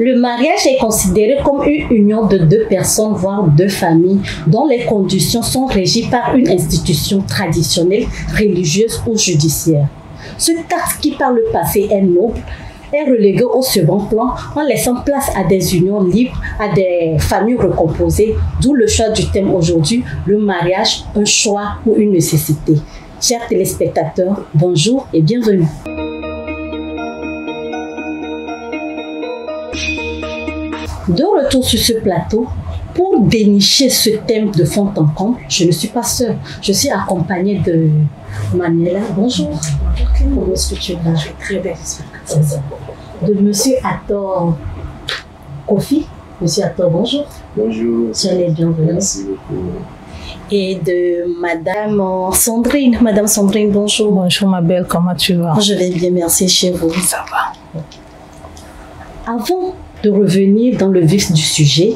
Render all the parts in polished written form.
Le mariage est considéré comme une union de deux personnes, voire deux familles, dont les conditions sont régies par une institution traditionnelle, religieuse ou judiciaire. Ce acte qui par le passé est noble est relégué au second plan en laissant place à des unions libres, à des familles recomposées, d'où le choix du thème aujourd'hui, le mariage, un choix ou une nécessité. Chers téléspectateurs, bonjour et bienvenue. De retour sur ce plateau, pour dénicher ce thème de fond en comble, je ne suis pas seule. Je suis accompagnée de Manuela. Bonjour. Comment est-ce que tu vas? Je vais très bien. De Monsieur Ator Kofi. Monsieur Ator, bonjour. Bonjour. Soyez les bienvenus. Merci beaucoup. Et de Madame Sandrine. Madame Sandrine, bonjour. Bonjour ma belle, comment tu vas? Je vais bien, merci, chez vous. Ça va. Avant de revenir dans le vif du sujet,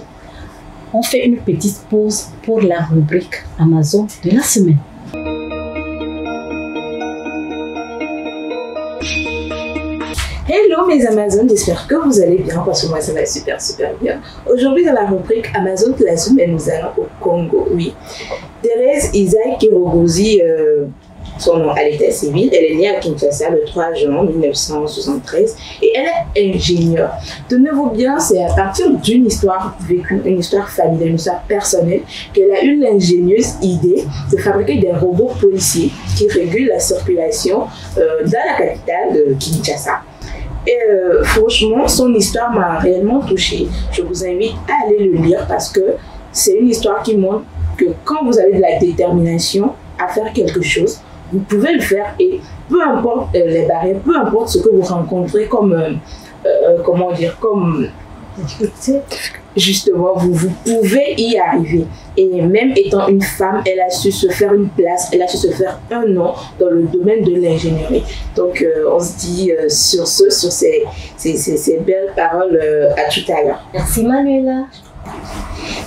on fait une petite pause pour la rubrique Amazon de la semaine. Hello mes Amazones, j'espère que vous allez bien parce que moi ça va super bien. Aujourd'hui dans la rubrique Amazon de la semaine, nous allons au Congo, oui. Thérèse Isaac Kirogozi, son nom à l'état civil, elle est née à Kinshasa le 3 juin 1973 et elle est ingénieure. Tenez-vous bien, c'est à partir d'une histoire vécue, une histoire familiale, une histoire personnelle, qu'elle a eu l'ingénieuse idée de fabriquer des robots policiers qui régulent la circulation dans la capitale de Kinshasa. Et franchement, son histoire m'a réellement touchée. Je vous invite à aller le lire parce que c'est une histoire qui montre que quand vous avez de la détermination à faire quelque chose, vous pouvez le faire et peu importe les barrières, peu importe ce que vous rencontrez comme, comment dire, comme difficulté, justement, vous pouvez y arriver. Et même étant une femme, elle a su se faire une place, elle a su se faire un nom dans le domaine de l'ingénierie. Donc, on se dit sur ces belles paroles à tout à l'heure. Merci Manuela.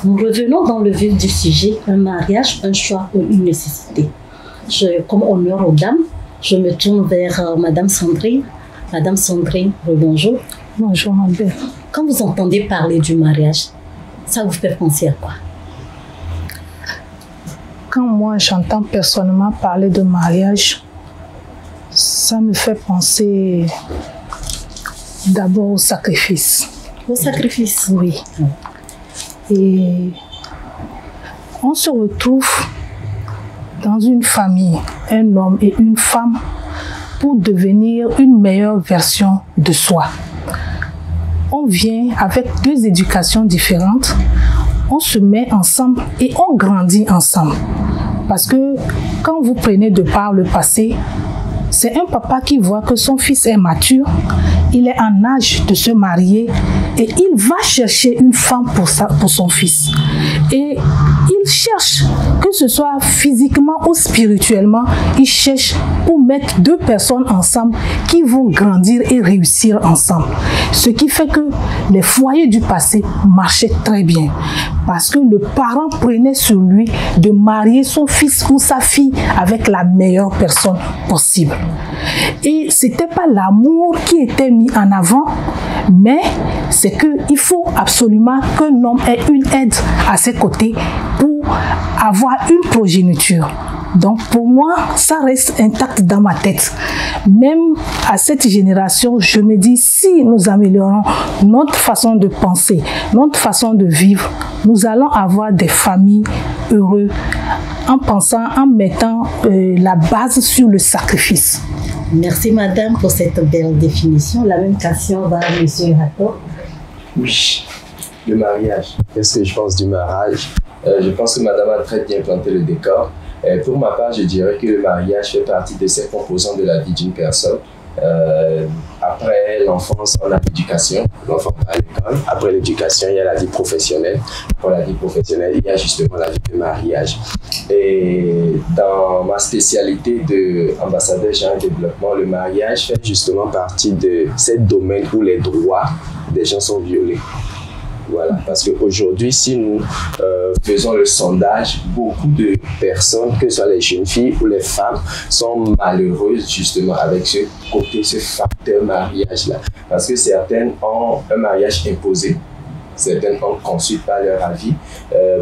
Nous revenons dans le vif du sujet, un mariage, un choix ou une nécessité. Comme honneur aux dames, je me tourne vers Madame Sandrine. Madame Sandrine, bonjour. Bonjour ma belle. Quand vous entendez parler du mariage, ça vous fait penser à quoi? Quand moi j'entends personnellement parler de mariage, ça me fait penser d'abord au sacrifice. Au sacrifice? Oui. Et on se retrouve dans une famille, un homme et une femme, pour devenir une meilleure version de soi. On vient avec deux éducations différentes, on se met ensemble et on grandit ensemble. Parce que quand vous prenez de part le passé, c'est un papa qui voit que son fils est mature, il est en âge de se marier et il va chercher une femme pour son fils. Et il cherche, que ce soit physiquement ou spirituellement, il cherche pour mettre deux personnes ensemble qui vont grandir et réussir ensemble. Ce qui fait que les foyers du passé marchaient très bien. Parce que le parent prenait sur lui de marier son fils ou sa fille avec la meilleure personne possible. Et ce n'était pas l'amour qui était mis en avant, mais c'est qu'il faut absolument qu'un homme ait une aide à ses côtés pour avoir une progéniture. Donc pour moi, ça reste intact dans ma tête. Même à cette génération, je me dis, si nous améliorons notre façon de penser, notre façon de vivre, nous allons avoir des familles heureuses en mettant la base sur le sacrifice. Merci madame pour cette belle définition. La même question va à monsieur Rato. Oui, le mariage. Qu'est-ce que je pense du mariage? Je pense que madame a très bien planté le décor. Pour ma part, je dirais que le mariage fait partie de ces composants de la vie d'une personne. Après l'enfance, on a l'éducation. L'enfant va à l'école. Après l'éducation, il y a la vie professionnelle. Pour la vie professionnelle, il y a justement la vie de mariage. Et dans ma spécialité d'ambassadeur genre et développement, le mariage fait justement partie de ces domaines où les droits des gens sont violés. Voilà, parce qu'aujourd'hui, si nous faisons le sondage, beaucoup de personnes, que ce soit les jeunes filles ou les femmes, sont malheureuses justement avec ce côté, ce facteur mariage-là. Parce que certaines ont un mariage imposé, certaines ont conçu par leur avis.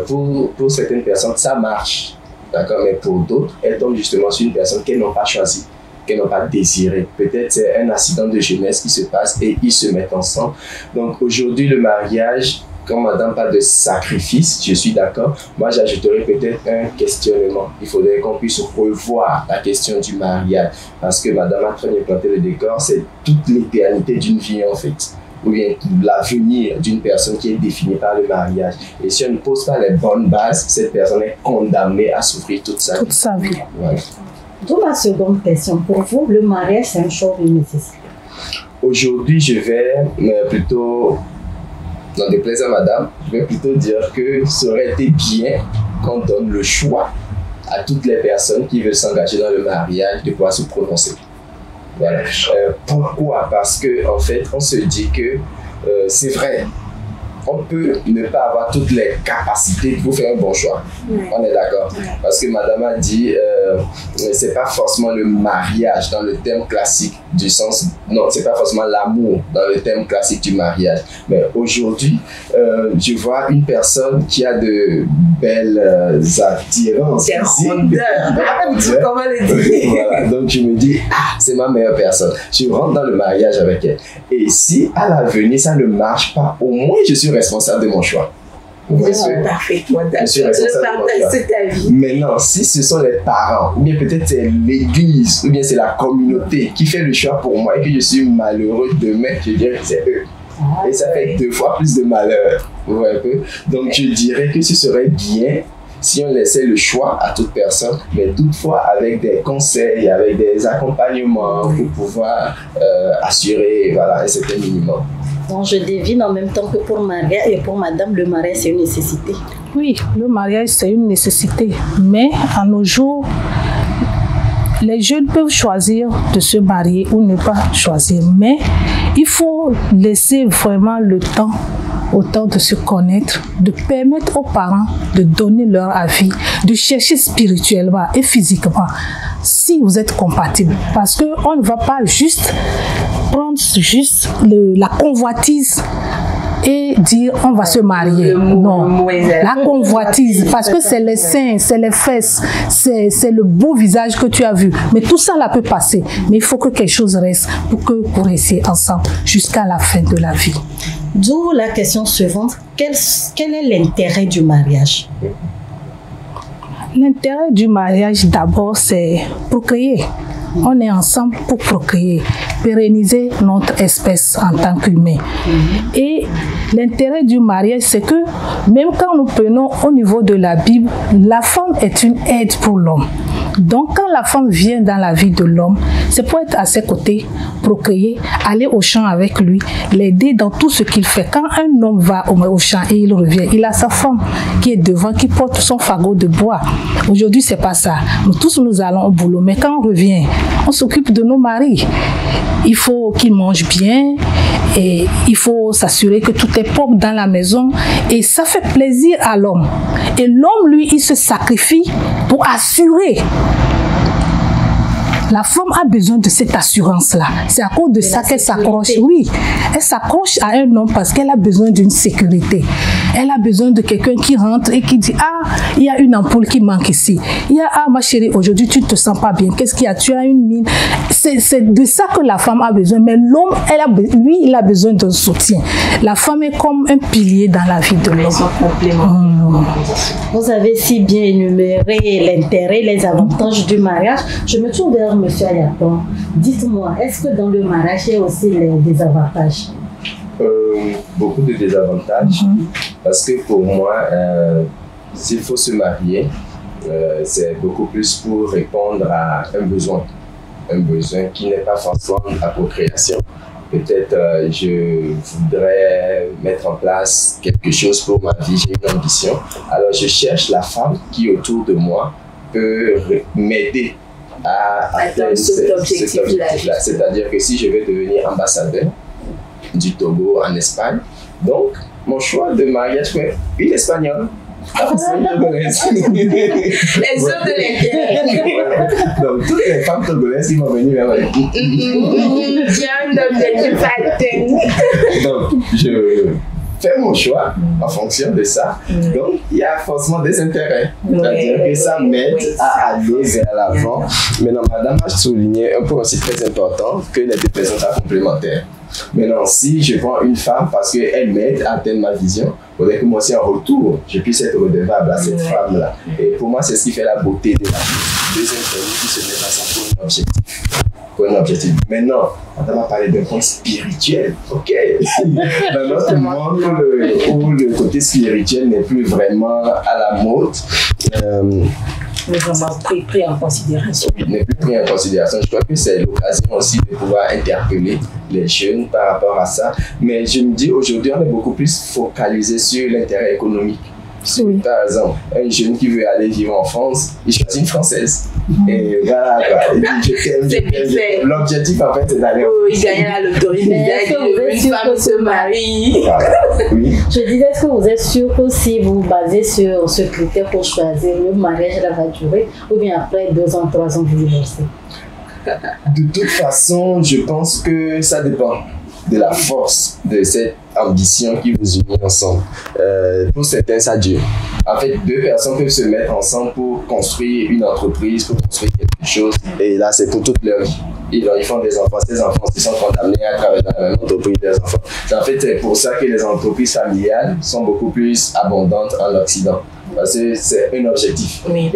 Pour certaines personnes, ça marche, d'accord, mais pour d'autres, elles tombent justement sur une personne qu'elles n'ont pas choisie, qu'elles n'ont pas désiré. Peut-être c'est un accident de jeunesse qui se passe et ils se mettent ensemble. Donc aujourd'hui, le mariage, quand madame parle de sacrifice, je suis d'accord. Moi, j'ajouterais peut-être un questionnement. Il faudrait qu'on puisse revoir la question du mariage. Parce que madame a très bien planté le décor, c'est toute l'éternité d'une vie en fait. Ou bien l'avenir d'une personne qui est définie par le mariage. Et si on ne pose pas les bonnes bases, cette personne est condamnée à souffrir toute sa vie. Voilà. D'où ma seconde question. Pour vous, le mariage, c'est un choix ou une nécessité? Aujourd'hui, je vais plutôt, dans des plaisirs à madame, je vais plutôt dire que ça aurait été bien qu'on donne le choix à toutes les personnes qui veulent s'engager dans le mariage de pouvoir se prononcer. Voilà. Pourquoi? Parce que en fait, on se dit que c'est vrai, on peut ne pas avoir toutes les capacités pour faire un bon choix. On est d'accord. Parce que madame a dit, c'est pas forcément le mariage dans le terme classique du sens, non, c'est pas forcément l'amour dans le terme classique du mariage. Mais aujourd'hui, je vois une personne qui a de belles attirances. C'est rondeur. Comment le dire? Voilà. Donc je me dis, c'est ma meilleure personne. Je rentre dans le mariage avec elle. Et si à l'avenir ça ne marche pas, au moins je suis responsable de mon choix. Parfaitement d'accord. Je partage cet avis. Maintenant, si ce sont les parents, ou bien peut-être c'est l'église, ou bien c'est la communauté qui fait le choix pour moi et que je suis malheureux demain, je dirais que c'est eux. Et ça fait 2 fois plus de malheur. Vous voyez un peu? Donc je dirais que ce serait bien si on laissait le choix à toute personne, mais toutefois avec des conseils, avec des accompagnements pour pouvoir assurer voilà, un certain minimum. Donc je devine en même temps que pour Maria et pour madame, le mariage c'est une nécessité. Oui, le mariage c'est une nécessité, mais à nos jours, les jeunes peuvent choisir de se marier ou ne pas choisir, mais il faut laisser vraiment le temps au temps de se connaître, de permettre aux parents de donner leur avis, de chercher spirituellement et physiquement si vous êtes compatibles. Parce qu'on ne va pas juste prendre la convoitise et dire on va se marier. Non, la convoitise, parce que c'est les seins, c'est les fesses, c'est le beau visage que tu as vu. Mais tout ça là peut passer. Mais il faut que quelque chose reste pour que vous restiez ensemble jusqu'à la fin de la vie. D'où la question suivante, quel est l'intérêt du mariage? L'intérêt du mariage d'abord c'est procréer. On est ensemble pour procréer, pérenniser notre espèce en tant qu'humain. Et l'intérêt du mariage, c'est que même quand nous prenons au niveau de la Bible, la femme est une aide pour l'homme. Donc quand la femme vient dans la vie de l'homme, c'est pour être à ses côtés, procréer, aller au champ avec lui, l'aider dans tout ce qu'il fait. Quand un homme va au champ et il revient, il a sa femme qui est devant, qui porte son fagot de bois. Aujourd'hui, c'est pas ça. Nous tous, nous allons au boulot, mais quand on revient, on s'occupe de nos maris. Il faut qu'ils mangent bien et il faut s'assurer que tout est propre dans la maison et ça fait plaisir à l'homme. Et l'homme, lui, il se sacrifie pour assurer. La femme a besoin de cette assurance-là. C'est à cause de ça qu'elle s'accroche. Oui, elle s'accroche à un homme parce qu'elle a besoin d'une sécurité. Elle a besoin de quelqu'un qui rentre et qui dit « Ah, il y a une ampoule qui manque ici. Il y a « Ah, ma chérie, aujourd'hui, tu ne te sens pas bien. Qu'est-ce qu'il y a? Tu as une mine. » C'est de ça que la femme a besoin. Mais l'homme, lui, il a besoin d'un soutien. La femme est comme un pilier dans la vie de l'homme. Vous avez si bien énuméré l'intérêt, les avantages du mariage. Je me tourne vers M. Ayaton. Dites-moi, est-ce que dans le mariage, il y a aussi les désavantages? Beaucoup de désavantages. Parce que pour moi, s'il faut se marier, c'est beaucoup plus pour répondre à un besoin qui n'est pas forcément la procréation. Peut-être je voudrais mettre en place quelque chose pour ma vie, j'ai une ambition. Alors je cherche la femme qui autour de moi peut m'aider à atteindre cet objectif-là. C'est-à-dire que si je vais devenir ambassadeur, du Togo en Espagne. Donc, mon choix de mariage fait une Espagnole. Les hommes de l'intérêt. Donc, toutes les femmes togolaises qui m'ont venu vers moi. Il y a un objectif à atteindre. Donc, je fais mon choix en fonction de ça. Donc, il y a forcément des intérêts. C'est-à-dire que ça m'aide à aller vers l'avant. Maintenant, madame a souligné un point aussi très important, que les deux personnes sont complémentaires. Maintenant, si je prends une femme parce qu'elle m'aide à atteindre ma vision, il faudrait que moi aussi en retour, je puisse être redevable à cette femme-là. Et pour moi, c'est ce qui fait la beauté de la vie. Deux individus qui se mettent ensemble pour un objectif. Pour un objectif. Maintenant, on va parler d'un point spirituel. Ok. Dans notre monde où le côté spirituel n'est plus vraiment à la mode, mais vraiment pris en considération. Il n'est plus pris en considération. Je crois que c'est l'occasion aussi de pouvoir interpeller les jeunes par rapport à ça. Mais je me dis, aujourd'hui, on est beaucoup plus focalisé sur l'intérêt économique. Oui. Par exemple, un jeune qui veut aller vivre en France, il choisit une Française. Et voilà, il dit je t'aime. L'objectif, en fait, c'est d'aller. Oh, il gagne la loterie. Une femme se marie. Voilà. Oui. Je disais, est-ce que vous êtes sûr que si vous vous basez sur ce critère pour choisir, le mariage là va durer, ou bien après 2 ans, 3 ans, vous divorcez? De toute façon, je pense que ça dépend de la force de cette ambition qui vous unit ensemble. Pour certains, ça dure. En fait, 2 personnes peuvent se mettre ensemble pour construire une entreprise, pour construire quelque chose. Et là, c'est pour toute leur vie. Ils font des enfants. Ces enfants qui sont condamnés à travailler dans la même entreprise des enfants. En fait, c'est pour ça que les entreprises familiales sont beaucoup plus abondantes en Occident. Parce que c'est un objectif. Oui,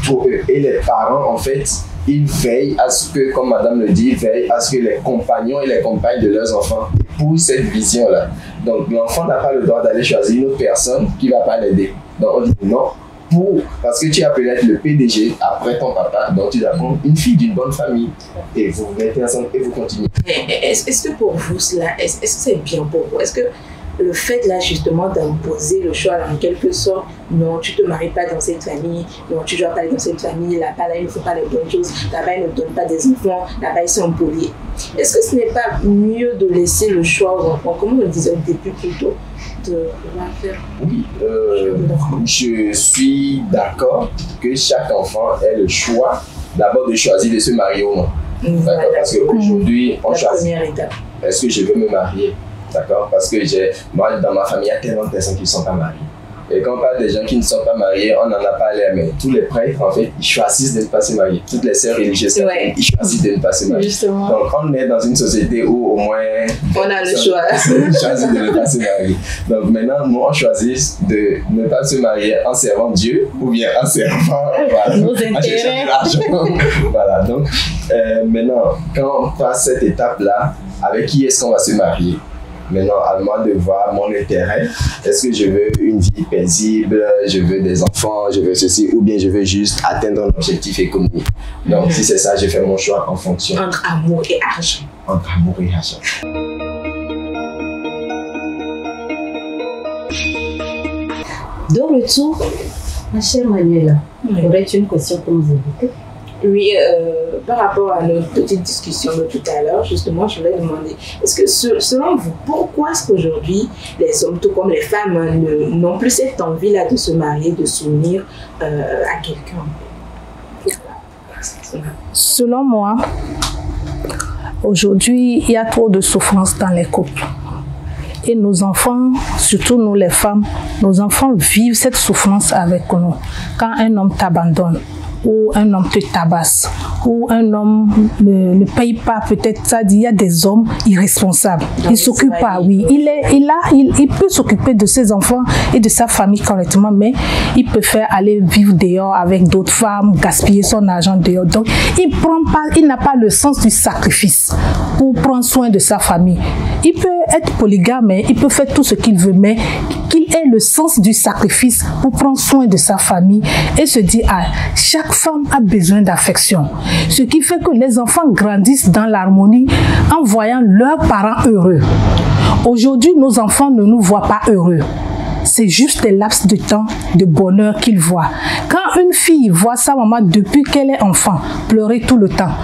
pour eux. Et les parents, en fait, ils veillent à ce que, comme madame le dit, ils veillent à ce que les compagnons et les compagnes de leurs enfants épousent cette vision-là. Donc, l'enfant n'a pas le droit d'aller choisir une autre personne qui ne va pas l'aider. Donc, on dit non, parce que tu as peut-être le PDG après ton papa, donc tu dois prendre une fille d'une bonne famille et vous vous mettez ensemble et vous continuez. Est-ce que pour vous, cela, est-ce que c'est bien pour vous? Est-ce que le fait là justement d'imposer le choix en quelque sorte, non, tu te maries pas dans cette famille, non, tu dois pas aller dans cette famille, là-bas là, il ne faut pas les bonnes choses, là-bas il ne donne pas des enfants, là-bas ils sont poliés. Est-ce que ce n'est pas mieux de laisser le choix aux enfants, comme on le disait au début plutôt, de pouvoir faire? Oui, je suis d'accord que chaque enfant ait le choix d'abord de choisir de se marier ou non. Voilà. Parce qu'aujourd'hui, on choisit. Est-ce que je veux me marier? D'accord? Parce que moi, dans ma famille, il y a tellement de personnes qui ne sont pas mariées. Et quand on parle des gens qui ne sont pas mariés, on n'en a pas l'air, mais tous les prêtres, en fait, ils choisissent de ne pas se marier. Toutes les sœurs religieuses, ils choisissent de ne pas se marier. Justement. Donc, on est dans une société où, au moins, on a le choix. On choisit de ne pas se marier. Donc, maintenant, nous, on choisit de ne pas se marier en servant Dieu ou bien en servant nos intérêts. Voilà. Donc, maintenant, quand on passe cette étape-là, avec qui est-ce qu'on va se marier? Maintenant, à moi de voir mon intérêt. Est-ce que je veux une vie paisible, je veux des enfants, je veux ceci, ou bien je veux juste atteindre un objectif économique. Donc, si c'est ça, je fais mon choix en fonction. Entre amour et argent. Entre amour et argent. De retour, ma chère Manuela, aurais-tu une question pour nous évoquer? Oui, par rapport à notre petite discussion de tout à l'heure, justement, je voulais demander, est-ce que selon vous, pourquoi est-ce qu'aujourd'hui, les hommes, tout comme les femmes, n'ont plus cette envie-là de se marier, de s'unir à quelqu'un? Selon moi, aujourd'hui, il y a trop de souffrance dans les couples. Et nos enfants, surtout nous les femmes, nos enfants vivent cette souffrance avec nous. Quand un homme t'abandonne, ou un homme te tabasse, ou un homme ne paye pas, peut-être ça dit, il y a des hommes irresponsables. Il ne s'occupe pas, oui. Il peut s'occuper de ses enfants et de sa famille correctement, mais il préfère aller vivre dehors avec d'autres femmes, gaspiller son argent dehors. Donc, il n'a pas le sens du sacrifice pour prendre soin de sa famille. Il peut être polygame, mais il peut faire tout ce qu'il veut, mais qu'il ait le sens du sacrifice pour prendre soin de sa famille et se dire, ah, chaque femme a besoin d'affection. Ce qui fait que les enfants grandissent dans l'harmonie en voyant leurs parents heureux. Aujourd'hui, nos enfants ne nous voient pas heureux. C'est juste des laps de temps de bonheur qu'ils voient. Quand une fille voit sa maman depuis qu'elle est enfant pleurer tout le temps,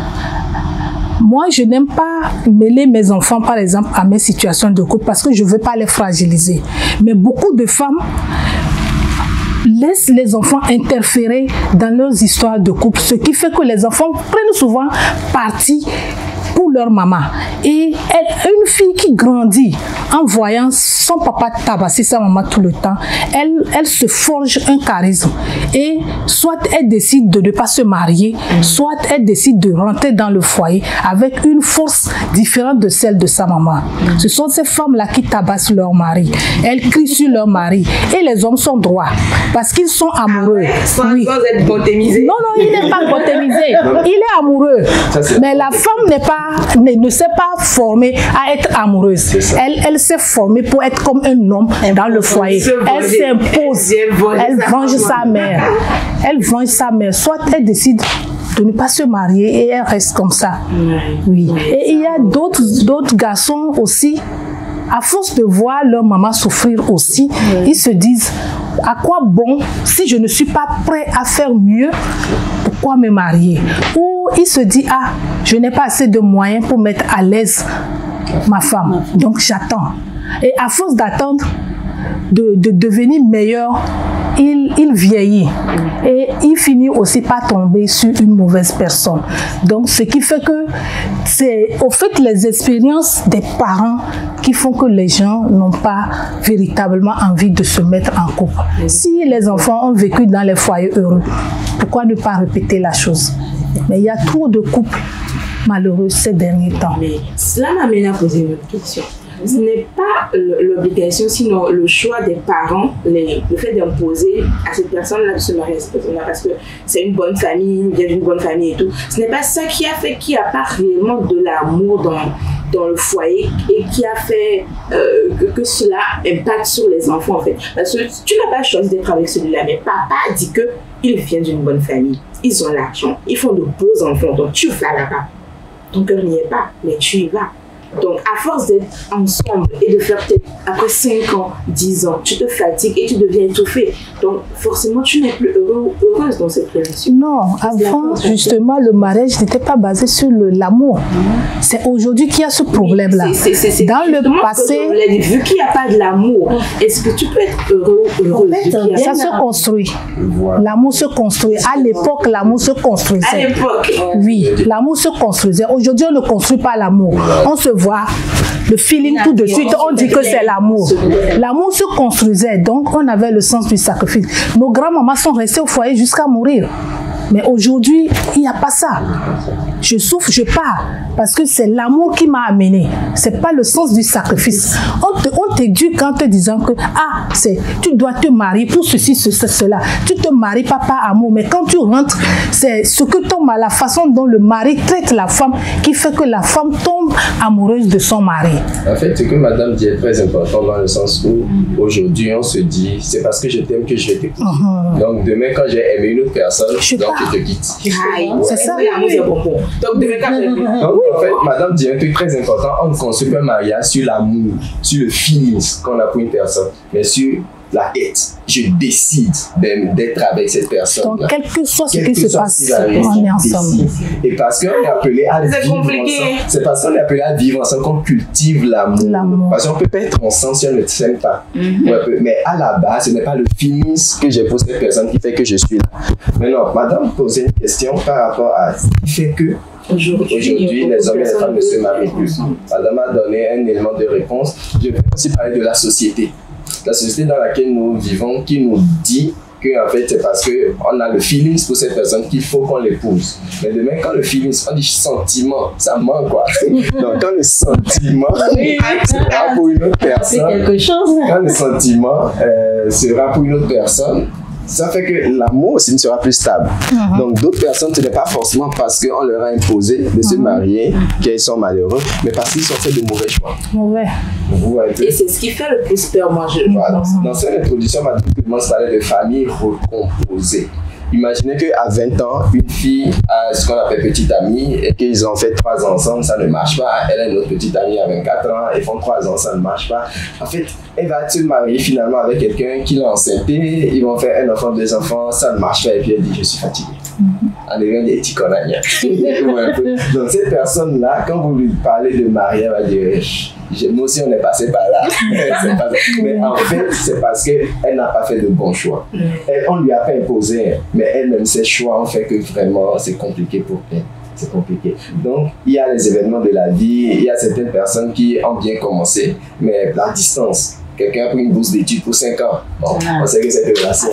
Moi, je n'aime pas mêler mes enfants, par exemple, à mes situations de couple parce que je ne veux pas les fragiliser. Mais beaucoup de femmes laissent les enfants interférer dans leurs histoires de couple, ce qui fait que les enfants prennent souvent parti pour leur maman. Et une fille qui grandit en voyant son papa tabasser sa maman tout le temps, elle se forge un charisme. Et soit elle décide de ne pas se marier, soit elle décide de rentrer dans le foyer avec une force différente de celle de sa maman. Ce sont ces femmes-là qui tabassent leur mari. Elles crient sur leur mari. Et les hommes sont droits parce qu'ils sont amoureux. Sans être botémisé. Non, il n'est pas botémisé. Il est amoureux. Mais la femme ne s'est pas formée à être amoureuse. Elle s'est formée pour être comme un homme dans le foyer. Elle s'impose. Elle venge sa mère. Elle venge sa mère. Soit elle décide de ne pas se marier et elle reste comme ça. Oui. Et il y a d'autres garçons aussi, à force de voir leur maman souffrir aussi, ils se disent, à quoi bon si je ne suis pas prêt à faire mieux, pourquoi me marier? Ou il se dit, ah, je n'ai pas assez de moyens pour mettre à l'aise ma femme, donc j'attends. Et à force d'attendre, de devenir meilleur, il vieillit et il finit aussi par tomber sur une mauvaise personne. Donc ce qui fait que c'est au fait les expériences des parents qui font que les gens n'ont pas véritablement envie de se mettre en couple. Si les enfants ont vécu dans les foyers heureux, pourquoi ne pas répéter la chose? Mais il y a trop de couples malheureux ces derniers temps. Mais cela m'amène à poser une autre question. Ce n'est pas l'obligation, sinon le choix des parents, le fait d'imposer à cette personne-là de se marier à cette personne-là parce que c'est une bonne famille, il vient d'une bonne famille et tout. Ce n'est pas ça qui a fait qu'il n'y a pas réellement de l'amour dans le foyer et qui a fait que cela impacte sur les enfants en fait. Parce que tu n'as pas choisi d'être avec celui-là, mais papa dit qu'il vient d'une bonne famille, ils ont l'argent, ils font de beaux enfants, donc tu vas là-bas. Ton cœur n'y est pas, mais tu y vas. Donc, à force d'être ensemble et de faire peut-être après 5 ans, 10 ans, tu te fatigues et tu deviens étouffé. Donc, forcément, tu n'es plus heureuse dans cette relation. Non, avant, justement, le mariage n'était pas basé sur l'amour. C'est aujourd'hui qu'il y a ce problème-là. C'est dans le passé, vu qu'il n'y a pas de l'amour, est-ce que tu peux être heureuse? Ça se construit. L'amour se construit. À l'époque, l'amour se construisait. À l'époque. Oui, l'amour se construisait. Aujourd'hui, on ne construit pas l'amour. On se voit, le feeling tout de suite, on dit que c'est l'amour. L'amour se construisait, donc on avait le sens du sacrifice. Nos grands-mamans sont restées au foyer jusqu'à mourir. Mais aujourd'hui, il n'y a pas ça. Je souffre, je pars. Parce que c'est l'amour qui m'a amené. Ce n'est pas le sens du sacrifice. On t'éduque en te disant que tu dois te marier pour ceci, cela. Tu te maries pas par amour. Mais quand tu rentres, c'est ce que tombe à la façon dont le mari traite la femme qui fait que la femme tombe amoureuse de son mari. En fait, ce que madame dit est très important dans le sens où aujourd'hui on se dit c'est parce que je t'aime que je vais t'écouter. Donc demain quand j'ai aimé une autre personne, je te quitte. C'est ça. Donc, en fait, madame dit un truc très important. On ne construit pas un mariage sur l'amour, sur le feeling qu'on a pour une personne, mais sur la tête. Je décide d'être avec cette personne. Donc, quel que soit ce qui se passe, on est ensemble. Et parce qu'on est appelé à vivre ensemble. C'est parce qu'on est appelé à vivre ensemble qu'on cultive l'amour. Parce qu'on ne peut pas être ensemble si on ne s'aime pas. Mais à la base, ce n'est pas le feeling que j'ai pour cette personne qui fait que je suis là. Mais non, madame posait une question par rapport à ce qui fait que aujourd'hui, les hommes et les femmes ne se marient plus. Madame a donné un élément de réponse. Je vais aussi parler de la société. La société dans laquelle nous vivons qui nous dit que en fait c'est parce qu'on a le feeling pour cette personne qu'il faut qu'on l'épouse. Mais demain quand le feeling, on dit sentiment, ça manque quoi. Donc quand le sentiment sera pour une autre personne, quelque chose. Quand le sentiment sera pour une autre personne, ça fait que l'amour aussi ne sera plus stable. Donc d'autres personnes, ce n'est pas forcément parce qu'on leur a imposé de se marier qu'elles sont malheureux, mais parce qu'ils ont fait de mauvais choix. Et c'est ce qui fait le plus peur, moi. Voilà. Dans cette introduction, madame commence à parler de famille recomposée. Imaginez qu'à 20 ans, une fille a ce qu'on appelle petite amie et qu'ils ont fait 3 ans ensemble, ça ne marche pas. Elle a une autre petite amie à 24 ans, ils font 3 ans, ça ne marche pas. En fait, elle va se marier finalement avec quelqu'un qui l'a enceinté, ils vont faire un enfant, 2 enfants, ça ne marche pas et puis elle dit je suis fatiguée. En devient des petits connards. Donc cette personne-là, quand vous lui parlez de mariage, elle va dire nous aussi on est passé par là. Mais en fait, c'est parce qu'elle n'a pas fait de bons choix. On ne lui a pas imposé, mais elle-même, ses choix ont fait que vraiment c'est compliqué pour elle. C'est compliqué. Donc, il y a les événements de la vie, il y a certaines personnes qui ont bien commencé, mais la distance. Quelqu'un a pris une bourse d'études pour 5 ans. Bon, on sait que c'est relation.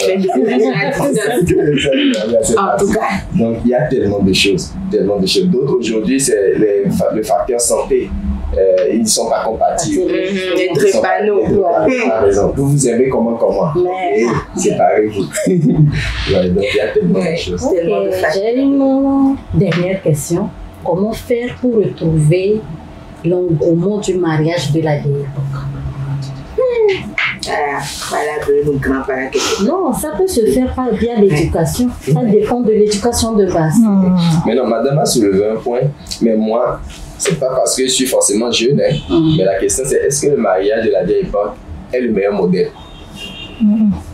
En tout cas. Donc, il y a tellement de choses. D'autres aujourd'hui, c'est le facteur santé. Ils ne sont pas compatibles. Les trépanos. Par exemple, vous aimez comment. Et c'est pareil. Ouais, donc, il y a tellement de choses. J'ai une dernière question. Comment faire pour retrouver l'engouement du mariage de la vieille époque? Voilà de nos grands-parents. Non, ça peut se faire par via l'éducation. Ça dépend de l'éducation de base. Mais non, madame a soulevé un point, mais moi, c'est pas parce que je suis forcément jeune, hein, mais la question c'est est-ce que le mariage de la vieille époque est le meilleur modèle?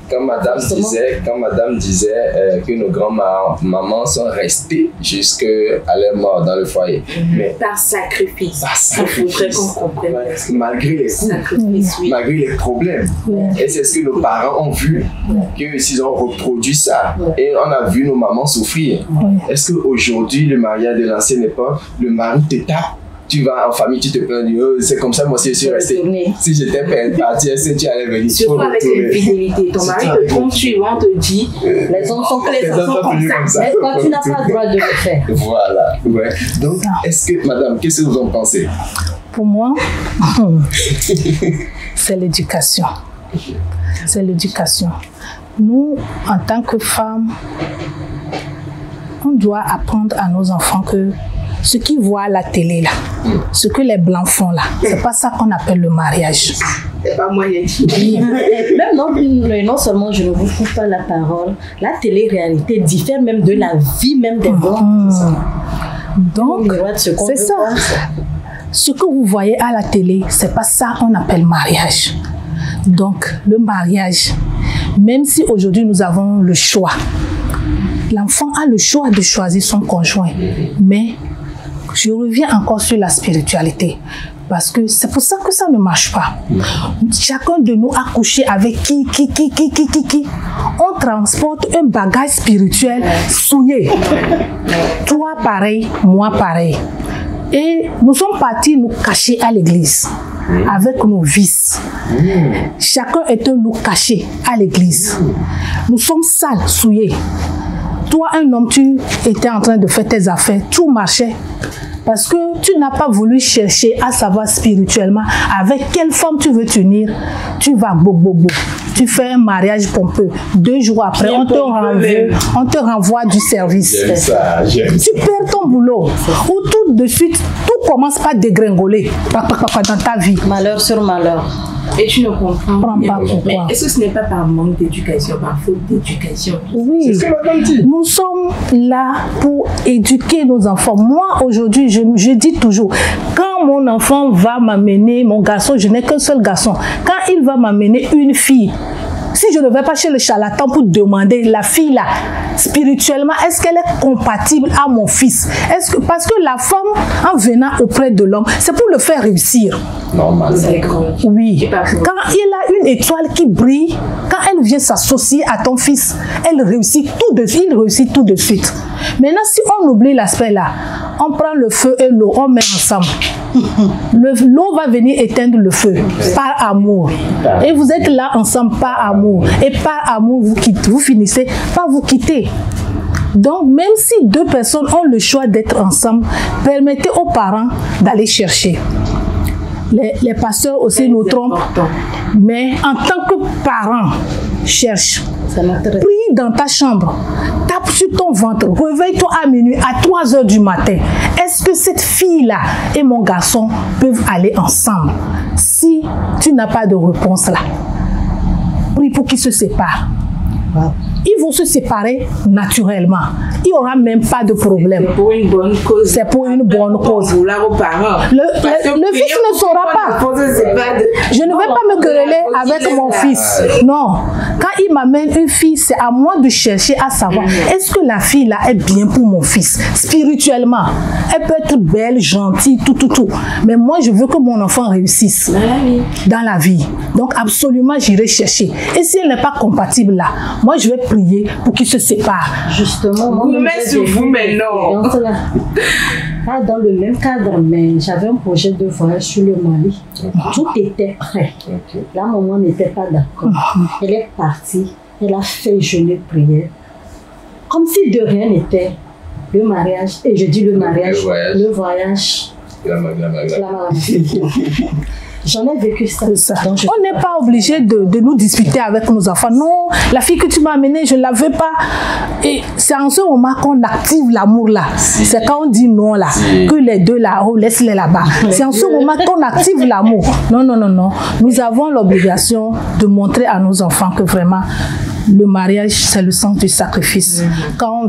Quand madame disait que nos grands-mamans sont restées jusqu'à leur mort dans le foyer. Mais par sacrifice. Il faudrait qu'on comprenne. Malgré les coups, malgré les problèmes. Et c'est ce que nos parents ont vu, que s'ils ont reproduit ça. Et on a vu nos mamans souffrir. Est-ce qu'aujourd'hui, le mariage de l'ancienne époque, le mari te tape? Tu vas en famille, tu te plains, c'est comme ça, moi aussi je suis resté. Si j'étais parti, est-ce que tu allais venir? Surtout avec l'infidélité. Ton mari te trompe, on te dit les enfants comme ça. Mais toi, tu n'as pas le droit de le faire. Voilà. Ouais. Donc, est-ce que, madame, qu'est-ce que vous en pensez? Pour moi, c'est l'éducation. C'est l'éducation. Nous, en tant que femmes, on doit apprendre à nos enfants que ce qu'ils voient à la télé là, ce que les blancs font là, c'est pas ça qu'on appelle le mariage. C'est pas moi qui dis. Même non seulement je ne vous coupe pas la parole, la télé-réalité diffère même de la vie même des blancs. Donc, c'est ça. Ce que vous voyez à la télé, c'est pas ça qu'on appelle mariage. Donc, le mariage, même si aujourd'hui nous avons le choix, l'enfant a le choix de choisir son conjoint, mais je reviens encore sur la spiritualité. Parce que c'est pour ça que ça ne marche pas. Chacun de nous a couché avec qui. On transporte un bagage spirituel souillé. Toi pareil, moi pareil. Et nous sommes partis nous cacher à l'église avec nos vices. Chacun est un loup caché à l'église. Nous sommes sales, souillés. Toi, un homme, tu étais en train de faire tes affaires, tout marchait. Parce que tu n'as pas voulu chercher à savoir spirituellement avec quelle femme tu veux t'unir. Tu vas bobo. Tu fais un mariage pompeux. 2 jours après, on te renvoie du service. J'aime ça. Tu perds ton boulot. Ou tout de suite, tout commence par dégringoler dans ta vie. Malheur sur malheur. Et tu ne comprends pas pourquoi. Mais est-ce que ce n'est pas par manque d'éducation, par faute d'éducation? Oui, c'est ce que madame dit. Nous sommes là pour éduquer nos enfants. Moi, aujourd'hui, je dis toujours, quand mon enfant va m'amener, mon garçon, je n'ai qu'un seul garçon, quand il va m'amener une fille, si je ne vais pas chez le charlatan pour demander la fille là, spirituellement, est-ce qu'elle est compatible à mon fils? Parce que la femme, en venant auprès de l'homme, c'est pour le faire réussir. Normal. Oui. Quand il a une étoile qui brille, quand elle vient s'associer à ton fils, il réussit tout de suite. Maintenant, si on oublie l'aspect là, on prend le feu et l'eau, on met ensemble. L'eau va venir éteindre le feu par amour. Et vous êtes là ensemble par amour. Et par amour, vous finissez par vous quitter. Donc, même si 2 personnes ont le choix d'être ensemble, permettez aux parents d'aller chercher. Les pasteurs aussi nous trompent. Mais en tant que parent, cherche. Prie dans ta chambre. Tape sur ton ventre. Réveille-toi à minuit, à 3 heures du matin. Est-ce que cette fille-là et mon garçon peuvent aller ensemble? Si tu n'as pas de réponse là, prie pour qu'ils se séparent. ils vont se séparer naturellement. Il n'y aura même pas de problème. C'est pour une bonne cause. C'est pour une bonne cause. Vouloir aux parents. Le fils ne saura pas. Je ne vais pas me quereller avec mon fils. Non. Quand il m'amène une fille, c'est à moi de chercher à savoir, est-ce que la fille là est bien pour mon fils spirituellement? Elle peut être belle, gentille, tout. Mais moi, je veux que mon enfant réussisse dans la vie. Donc, absolument, j'irai chercher. Et si elle n'est pas compatible là, moi, je vais prier pour qu'ils se séparent. Justement, moi, vous mettez sur vous maintenant. Pas dans le même cadre, mais j'avais un projet de voyage sur le Mali. Tout était prêt. La maman n'était pas d'accord. Elle est partie. Elle a fait jeûner de prière. Comme si de rien n'était. Le mariage, et je dis le mariage, le voyage. J'en ai vécu ça. On n'est pas obligé de nous disputer avec nos enfants. Non, la fille que tu m'as amenée, je ne la veux pas. Et c'est en ce moment qu'on active l'amour là. C'est quand on dit non là, que les deux là, oh, laisse-les là-bas. C'est en ce moment qu'on active l'amour. Non. Nous avons l'obligation de montrer à nos enfants que vraiment, le mariage, c'est le sens du sacrifice. Quand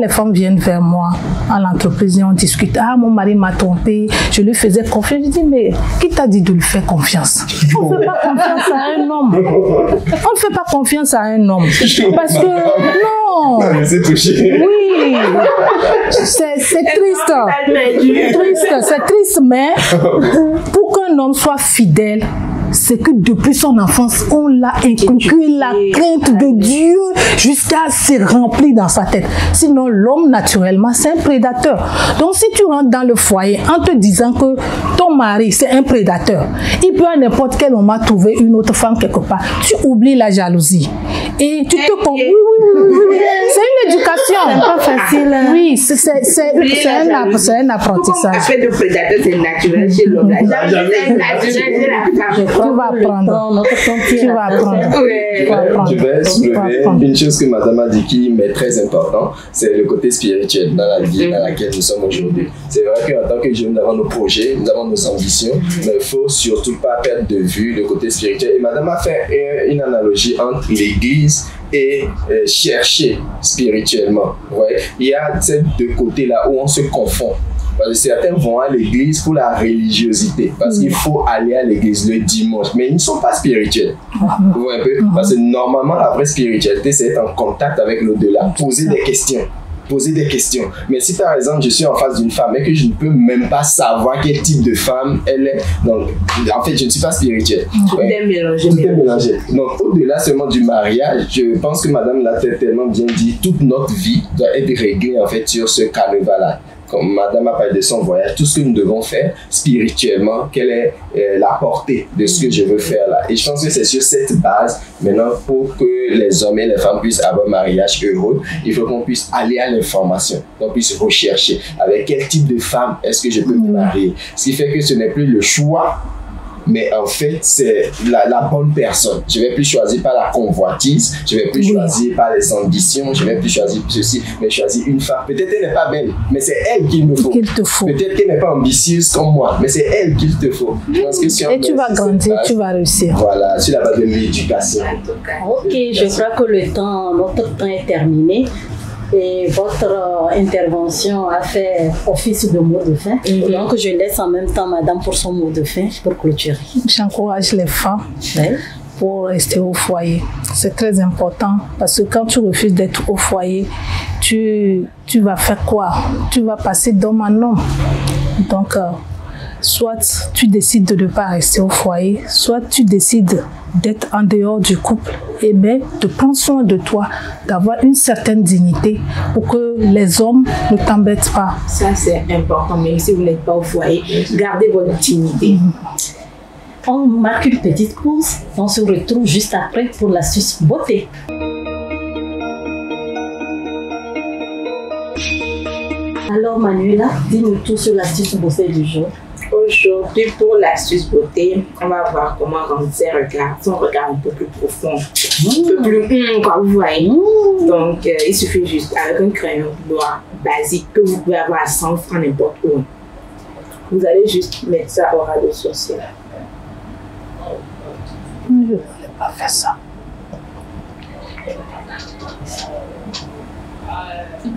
les femmes viennent vers moi à l'entreprise et on discute, ah, mon mari m'a trompé, je lui faisais confiance. Je dis, mais qui t'a dit de lui faire confiance? On ne fait pas confiance à un homme. On ne fait pas confiance à un homme. Parce que, non. C'est touché. Oui. C'est triste. C'est triste, mais pour qu'un homme soit fidèle, c'est que depuis son enfance, on l'a inculqué la crainte de Dieu jusqu'à se remplir dans sa tête. Sinon, l'homme, naturellement, c'est un prédateur. Donc, si tu rentres dans le foyer en te disant que ton mari, c'est un prédateur, il peut à n'importe quel moment trouver une autre femme quelque part, tu oublies la jalousie. Et tu te... Oui. C'est une éducation. C'est pas facile. Oui, c'est un apprentissage. Après, le prédateur, c'est naturel chez l'homme. C'est naturel chez la femme. Tu vas apprendre. Je vais soulever une chose que madame a dit qui m'est très important, c'est le côté spirituel dans la vie dans laquelle nous sommes aujourd'hui. C'est vrai qu'en tant que jeunes, nous avons nos projets, nous avons nos ambitions, mais il ne faut surtout pas perdre de vue le côté spirituel. Et madame a fait une analogie entre l'église et chercher spirituellement. Ouais. Il y a ces deux côtés-là où on se confond. Parce que certains vont à l'église pour la religiosité, parce qu'il faut aller à l'église le dimanche, mais ils ne sont pas spirituels. Vous voyez un peu? Parce que normalement, la vraie spiritualité, c'est être en contact avec l'au-delà, poser des questions. Mais si par exemple je suis en face d'une femme et que je ne peux même pas savoir quel type de femme elle est, donc en fait je ne suis pas spirituel. Tout est mélangé. Donc au-delà seulement du mariage, je pense que madame l'a tellement bien dit, toute notre vie doit être réglée en fait sur ce carnaval-là. Comme madame a parlé de son voyage, tout ce que nous devons faire spirituellement, quelle est la portée de ce que je veux faire là. Et je pense que c'est sur cette base, maintenant, pour que les hommes et les femmes puissent avoir un mariage heureux, il faut qu'on puisse aller à l'information, qu'on puisse rechercher avec quel type de femme est-ce que je peux me marier. Ce qui fait que ce n'est plus le choix, mais en fait, c'est la bonne personne. Je ne vais plus choisir par la convoitise, je ne vais plus choisir par les ambitions, je ne vais plus choisir ceci, mais choisir une femme. Peut-être qu'elle n'est pas belle, mais c'est elle qu'il me faut. Peut-être qu'elle n'est pas ambitieuse comme moi, mais c'est elle qu'il te faut. Je pense que et tu vas grandir, tu vas réussir. Voilà, sur la base de l'éducation. Ok, je crois que notre temps est terminé. Et votre intervention a fait office de mot de fin. Donc, je laisse en même temps madame pour son mot de fin pour clôturer. J'encourage les femmes pour rester au foyer. C'est très important parce que quand tu refuses d'être au foyer, tu vas faire quoi? Tu vas passer d'homme en homme. Donc, soit tu décides de ne pas rester au foyer, soit tu décides d'être en dehors du couple, et bien de prendre soin de toi, d'avoir une certaine dignité pour que les hommes ne t'embêtent pas. Ça, c'est important, même si vous n'êtes pas au foyer, gardez votre dignité. On marque une petite pause, on se retrouve juste après pour l'astuce beauté. Alors Manuela, dis-nous tout sur l'astuce beauté du jour. Aujourd'hui, pour l'astuce beauté, on va voir comment rendre ses regards, son regard un peu plus profond, un peu plus comme vous voyez. Donc, il suffit juste avec un crayon noir basique que vous pouvez avoir à 100 francs n'importe où. Vous allez juste mettre ça au ras de sourcil. Je ne voulais pas faire ça.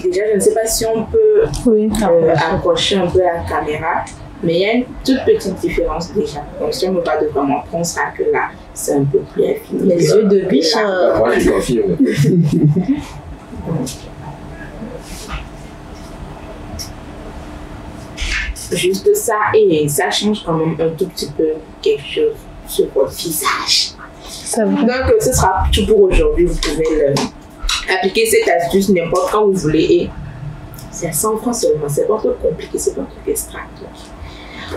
Déjà, je ne sais pas si on peut Oui. accrocher un peu la caméra, mais il y a une toute petite différence déjà. Donc, si on me parle de vraiment, on pensera que là, c'est un peu plus infini. Les yeux de biche. Moi, je confirme. Juste ça, et ça change quand même un tout petit peu quelque chose sur votre visage. C'est vrai. Donc, ce sera tout pour aujourd'hui. Vous pouvez appliquer cette astuce n'importe quand vous voulez. Et c'est à 100 francs seulement. C'est pas trop compliqué, c'est pas un truc extra.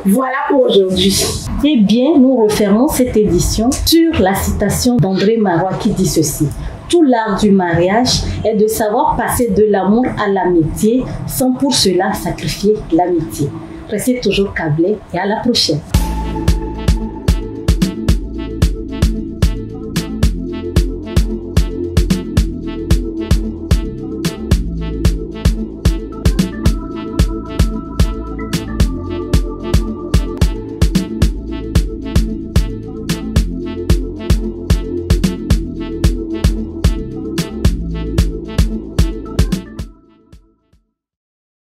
Voilà pour aujourd'hui. Eh bien, nous refermons cette édition sur la citation d'André Marois qui dit ceci. Tout l'art du mariage est de savoir passer de l'amour à l'amitié sans pour cela sacrifier l'amitié. Restez toujours câblés et à la prochaine.